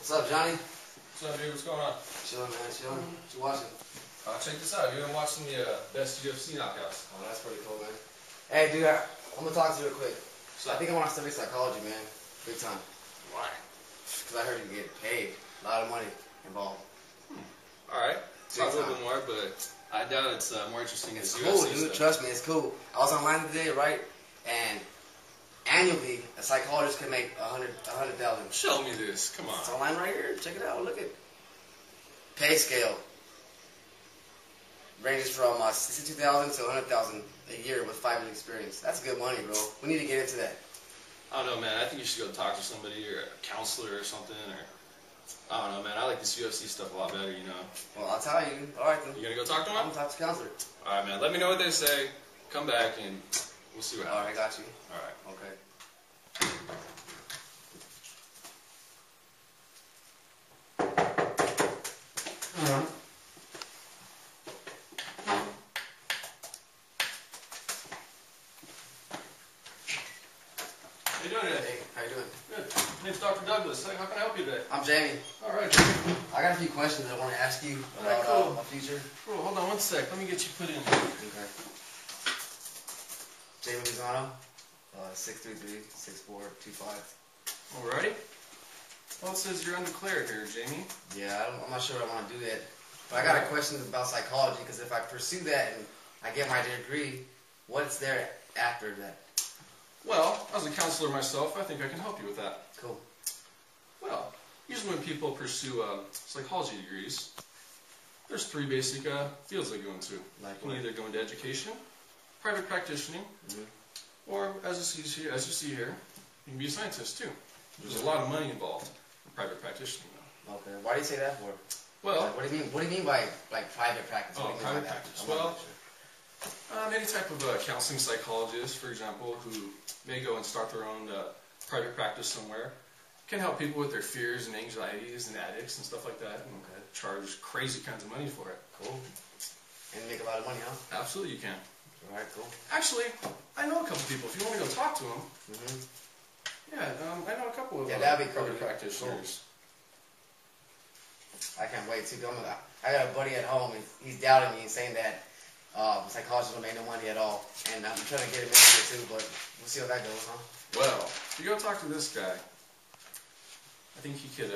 What's up, Johnny? What's up, dude? What's going on? Chilling, man. Chilling. What you watching? Check this out, dude. I'm watching the best UFC knockouts. Oh, that's pretty cool, man. Hey, dude, I'm gonna talk to you real quick. So I think I want to study psychology, man. Big time. Why? Because I heard you get paid. A lot of money involved. Alright. Talk a little bit more, but I doubt it's more interesting as It's UFC cool, dude. stuff. Trust me, it's cool. I was online today, right? And annually, a psychologist can make $100,000. Show me this. Come on. It's online right here. Check it out. Look at pay scale. Ranges from $62,000 to $100,000 a year with 5 years experience. That's good money, bro. We need to get into that. I don't know, man. I think you should go talk to somebody or a counselor or something. Or I don't know, man. I like this UFC stuff a lot better, you know. Well, I'll tell you. All right, then. You gonna go talk to them? I'm gonna talk to counselor. All right, man. Let me know what they say. Come back and we'll see what happens. All right, got you. All right. Okay. How you doing today? Hey, how you doing? Good. My name's Dr. Douglas. How can I help you today? I'm Jamie. All right. I got a few questions I want to ask you about cool. my future. Cool. Hold on one sec. Let me get you put in. Okay. Jamie Lozano, 6'3", 6'4", 2'5". Alrighty. Well, it says you're undeclared here, Jamie. Yeah, I'm not sure I want to do that. But I got a question about psychology, because if I pursue that and I get my degree, what's there after that? Well, as a counselor myself, I think I can help you with that. Cool. Well, usually when people pursue psychology degrees, there's 3 basic fields they go into. Like You can what? either go into education, private practicing, or as you see here, you can be a scientist too. There's a lot of money involved in private practicing, though. Okay. Why do you say that for? Well, Like, what do you mean? What do you mean by private practice? What do you mean by private that? practice. I'm not Well, sure. any type of counseling psychologist, for example, who may go and start their own private practice somewhere, can help people with their fears and anxieties and addicts and stuff like that, and charge crazy kinds of money for it. Cool. And make a lot of money, huh? Absolutely, you can. All right, cool. Actually, I know a couple people. If you want to go talk to them, yeah, I know a couple of that'd be cool. private practitioners. I can't wait too. I got a buddy at home, and he's doubting me and saying that psychologists don't make no money at all. And I'm trying to get him into it too, but we'll see how that goes, huh? Well, if you go talk to this guy, I think he could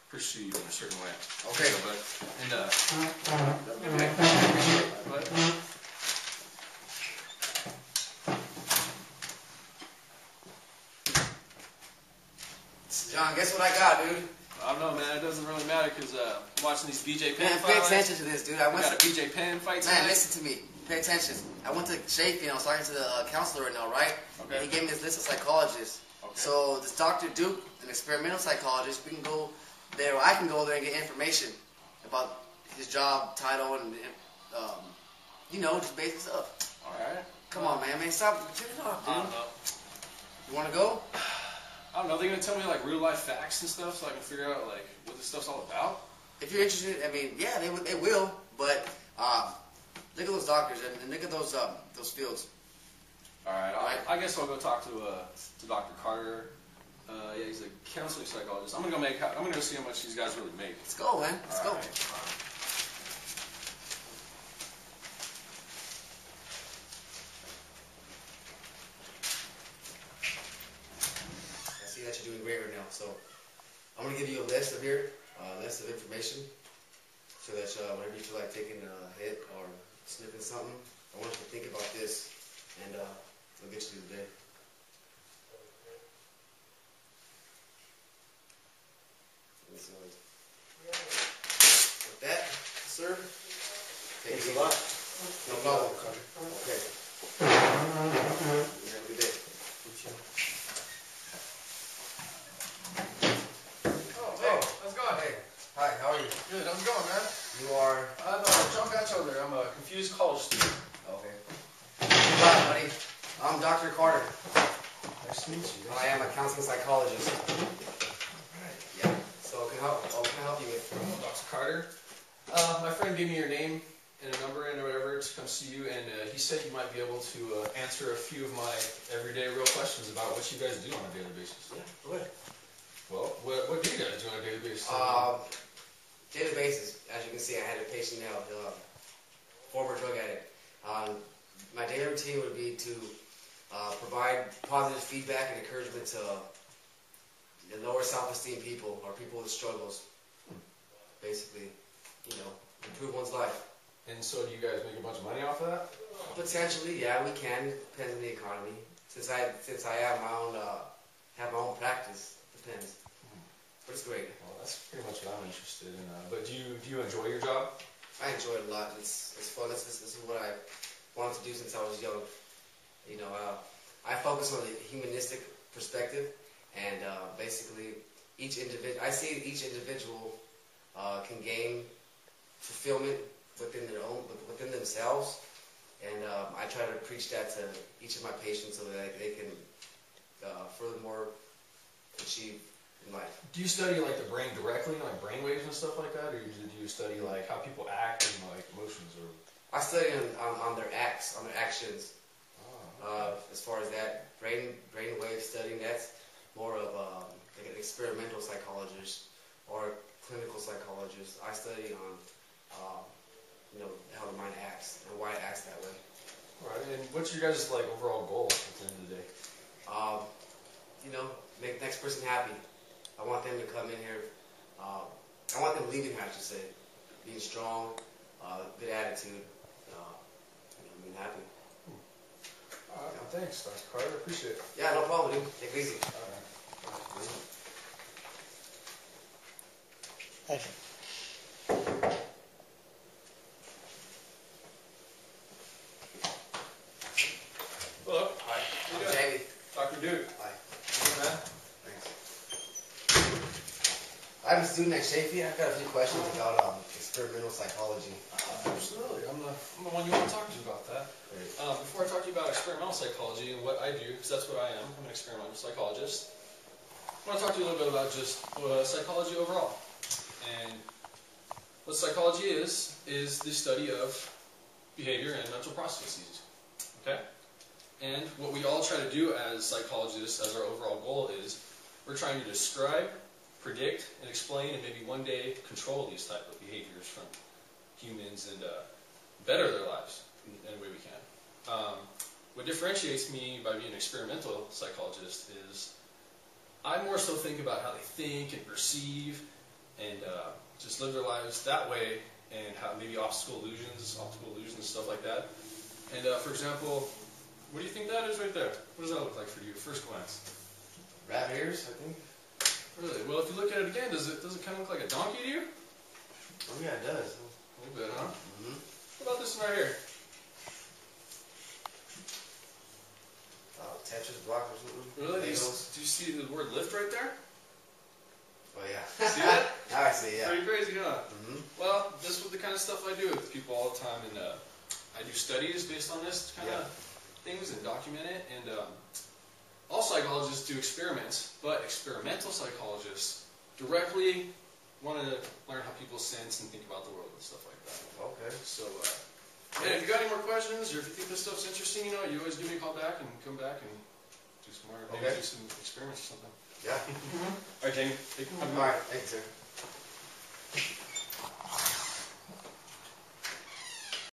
pursue you in a certain way. Okay. John, guess what I got, dude? I don't know, man. It doesn't really matter because I'm watching these BJ Penn Man, fights. pay attention to this, dude. I got a BJ Penn fight tonight. Man, listen to me. Pay attention. I went to Chaffey, and I was talking to the counselor right now, right? Okay. And he gave me this list of psychologists. Okay. So this Dr. Duke, an experimental psychologist, we can go there, or I can go there and get information about his job title and, you know, just basic stuff. All right. Come on, man. Stop. Check it out, dude. I don't know. You want to go? I don't know. They're gonna tell me like real life facts and stuff, so I can figure out like what this stuff's all about. If you're interested, I mean, yeah, they will, but look at those doctors and look at those fields. All right. I guess I'll go talk to Dr. Carter. Yeah, he's a counseling psychologist. I'm gonna go see how much these guys really make. Let's go, man. Let's go. I see that you're doing great right now. So I'm gonna give you a list of information, so that whenever you feel like taking a hit or sniffing something, I want you to think about this, and it'll get you through the day. So, with that, sir, thanks a lot. No problem. Okay. You have a good day. Oh, hey, how's it going? Hey, hi, how are you? Good. How's it going, man? You are? I'm John Batchelder. I'm a confused college student. Okay. Hi, buddy. I'm Dr. Carter. Nice to meet you. I am a counseling psychologist. Yeah. So what can I help you with? Dr. Carter. My friend gave me your name and a number and whatever to come see you, and he said you might be able to answer a few of my everyday real questions about what you guys do on a daily basis. Yeah, go ahead. Well, what do you guys do on a daily basis? Daily basis, as you can see, I had a patient now, former drug addict. My daily routine would be to provide positive feedback and encouragement to the lower self-esteem people or people with struggles. Basically, improve one's life. And so do you guys make a bunch of money off of that? Potentially, yeah, we can. Depends on the economy. Since I have my own practice, depends. But it's great. Well, that's pretty much what I'm interested in. But do you enjoy your job? I enjoy it a lot. It's fun. This is what I wanted to do since I was young. I focus on the humanistic perspective, and basically I see each individual can gain fulfillment within themselves, and I try to preach that to each of my patients so that they can furthermore achieve in life. Do you study like the brain directly, like brain waves and stuff like that, or do you study like how people act and like emotions? Or I study on their actions. As far as that brain wave studying, that's more of like an experimental psychologist or clinical psychologist. I study on how the mind acts and why it acts that way. Right. And what's your guys' like overall goal at the end of the day? Make the next person happy. I want them to come in here. I want them leaving here, I should say, being strong, good attitude, being happy. All right. Well, thanks, Dr. Carter. I appreciate it. Yeah, no problem, dude. Take it easy. All right. Hey. Hello. Hi. How you I'm doing? Jamie. Dr. Duke. Hi. Hey, man. Thanks. I'm a student at Chaffey. I've got a few questions about experimental psychology. Absolutely. I'm the one you want to talk to about that. Great. Before I talk to you about experimental psychology and what I do, because that's what I am, I'm an experimental psychologist, I want to talk to you a little bit about just psychology overall. And what psychology is the study of behavior and mental processes. Okay? And what we all try to do as psychologists, as our overall goal is, we're trying to describe, predict, and explain, and maybe one day control these type of behaviors from humans and better their lives in any way we can. What differentiates me by being an experimental psychologist is I more so think about how they think and perceive and just live their lives that way, and how maybe optical illusions, stuff like that. And for example, what do you think that is right there? What does that look like for you at first glance? Rabbit ears, I think. Really? Well, if you look at it again, does it kind of look like a donkey to you? Oh yeah, it does. A little bit, huh? Mm-hmm. What about this one right here? Tetris block or something. Really? Do Legos. you see the word lift right there? Oh yeah. See that? Now I see, yeah. Pretty crazy, huh? Mm-hmm. Well, this is the kind of stuff I do with people all the time, and I do studies based on this kind of things and document it. And all psychologists do experiments, but experimental psychologists directly want to learn how people sense and think about the world and stuff like that. Okay. So, if you got any more questions, or if you think this stuff's interesting, you always give me a call back and come back and do some more, maybe do some experiments or something. Yeah. All right, Jamie. Take care. All right. Thanks, sir.